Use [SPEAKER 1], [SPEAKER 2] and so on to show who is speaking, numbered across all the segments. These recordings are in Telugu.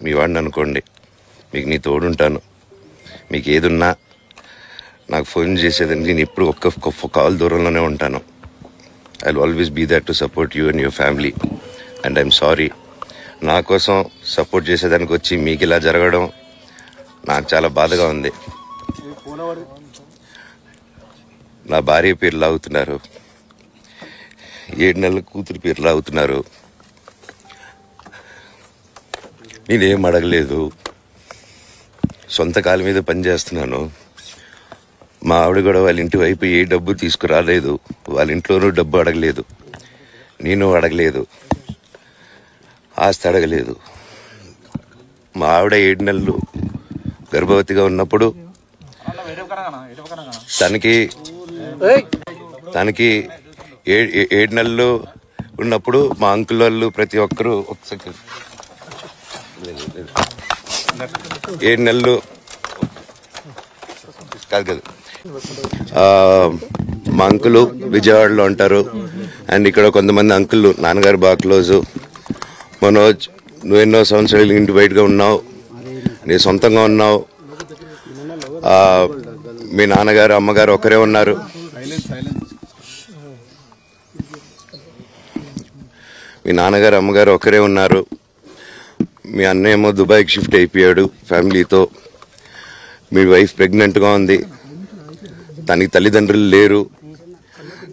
[SPEAKER 1] మీ వాడిని అనుకోండి, మీకు నీ తోడుంటాను. మీకు ఏదున్నా నాకు ఫోన్ చేసేదానికి నేను ఎప్పుడు ఒక్క కాల్ దూరంలోనే ఉంటాను. I will always be there to support you and your family. And I'm sorry, నా కోసం సపోర్ట్ చేసేదానికి వచ్చి మీకు ఇలా జరగడం నాకు చాలా బాధగా ఉంది. నా భార్య పేరు లాగుతున్నారు, 7 నెలల కూతురు పేరు లాగుతున్నారు. నేనేం అడగలేదు, సొంత కాళ్ళ మీద పనిచేస్తున్నాను. మా ఆవిడ కూడా వాళ్ళ ఇంటి వైపు ఏ డబ్బు తీసుకురాలేదు, వాళ్ళ ఇంట్లోనూ డబ్బు అడగలేదు, నేను అడగలేదు, ఆస్తి అడగలేదు. మా ఆవిడ 7 నెలలు గర్భవతిగా ఉన్నప్పుడు తనకి 7 నెలలు ఉన్నప్పుడు మా అంకుల్ వాళ్ళు ప్రతి ఒక్కరూ 7 నెలలు కాదు మా అంకులు విజయవాడలో ఉంటారు. అండ్ ఇక్కడ కొంతమంది అంకుళ్ళు నాన్నగారు బాగా క్లోజు. మనోజ్, నువ్వు ఎన్నో సంవత్సరాలు ఇంటి బయటగా ఉన్నావు, నీ సొంతంగా ఉన్నావు. మీ నాన్నగారు అమ్మగారు ఒకరే ఉన్నారు. మీ నాన్నగారు అమ్మగారు ఒకరే ఉన్నారు. మీ అన్నయ్య ఏమో దుబాయ్కి షిఫ్ట్ అయిపోయాడు ఫ్యామిలీతో. మీ వైఫ్ ప్రెగ్నెంట్గా ఉంది, తనకి తల్లిదండ్రులు లేరు.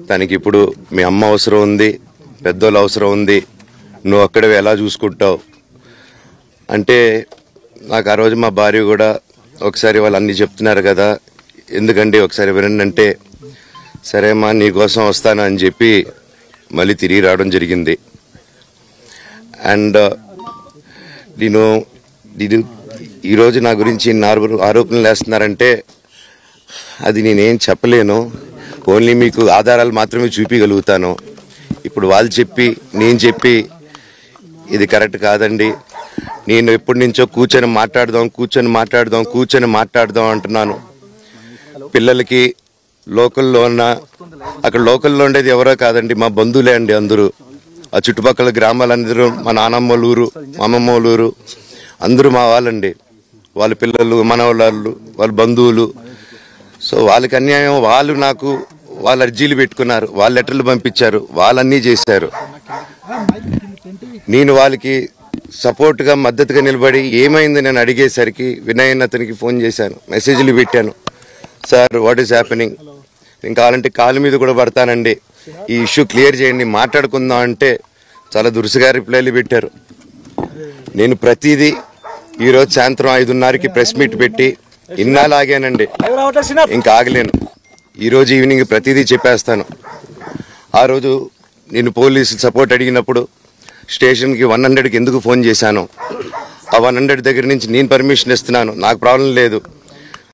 [SPEAKER 1] తనకి ఇప్పుడు మీ అమ్మ అవసరం ఉంది, పెద్దోళ్ళు అవసరం ఉంది. నువ్వు అక్కడ ఎలా చూసుకుంటావు అంటే, నాకు ఆ రోజు మా భార్య కూడా ఒకసారి వాళ్ళు అన్నీ చెప్తున్నారు కదా, ఎందుకండి ఒకసారి వినండి అంటే, సరేమ్మా నీకోసం వస్తాను అని చెప్పి మళ్ళీ తిరిగి రావడం జరిగింది. అండ్ నేను ఈరోజు నా గురించి ఆరోపణలు వేస్తున్నారంటే అది నేనేం చెప్పలేను. ఓన్లీ మీకు ఆధారాలు మాత్రమే చూపించగలుగుతాను. ఇప్పుడు వాళ్ళు చెప్పి నేను చెప్పి ఇది కరెక్ట్ కాదండి, నేను ఎప్పటి నుంచో కూర్చొని మాట్లాడదాం అంటున్నాను. పిల్లలకి లోకల్లో అక్కడ లోకల్లో ఉండేది ఎవరో కాదండి, మా బంధువులే అండి అందరూ. ఆ చుట్టుపక్కల గ్రామాలందరూ మా నానమ్మ ఊరు, మా అమ్మమ్మ ఊరు అందరూ మా వాళ్ళండి. వాళ్ళ పిల్లలు, మనవాళ్ళు, వాళ్ళ బంధువులు. సో వాళ్ళకి అన్యాయం, వాళ్ళు అర్జీలు పెట్టుకున్నారు, వాళ్ళు లెటర్లు పంపించారు, వాళ్ళన్నీ చేశారు. నేను వాళ్ళకి సపోర్ట్గా మద్దతుగా నిలబడి ఏమైంది నేను అడిగేసరికి వినయ్ అతనికి ఫోన్ చేశాను, మెసేజ్లు పెట్టాను. సార్ వాట్ ఈస్ హ్యాపెనింగ్, నేను కావాలంటే కాలు మీద కూడా పడతానండి, ఈ ఇష్యూ క్లియర్ చేయండి, మాట్లాడుకుందాం అంటే చాలా దురుసుగా రిప్లైలు పెట్టారు. నేను ప్రతిదీ ఈరోజు సాయంత్రం 5:30కి ప్రెస్ మీట్ పెట్టి ఇన్నాళ్ళు ఆగానండి, ఇంకా ఆగలేను. ఈరోజు ఈవినింగ్ ప్రతిదీ చెప్పేస్తాను. ఆ రోజు నేను పోలీసు సపోర్ట్ అడిగినప్పుడు స్టేషన్కి 100కి ఎందుకు ఫోన్ చేశాను, ఆ 100 దగ్గర నుంచి నేను పర్మిషన్ ఇస్తున్నాను, నాకు ప్రాబ్లం లేదు.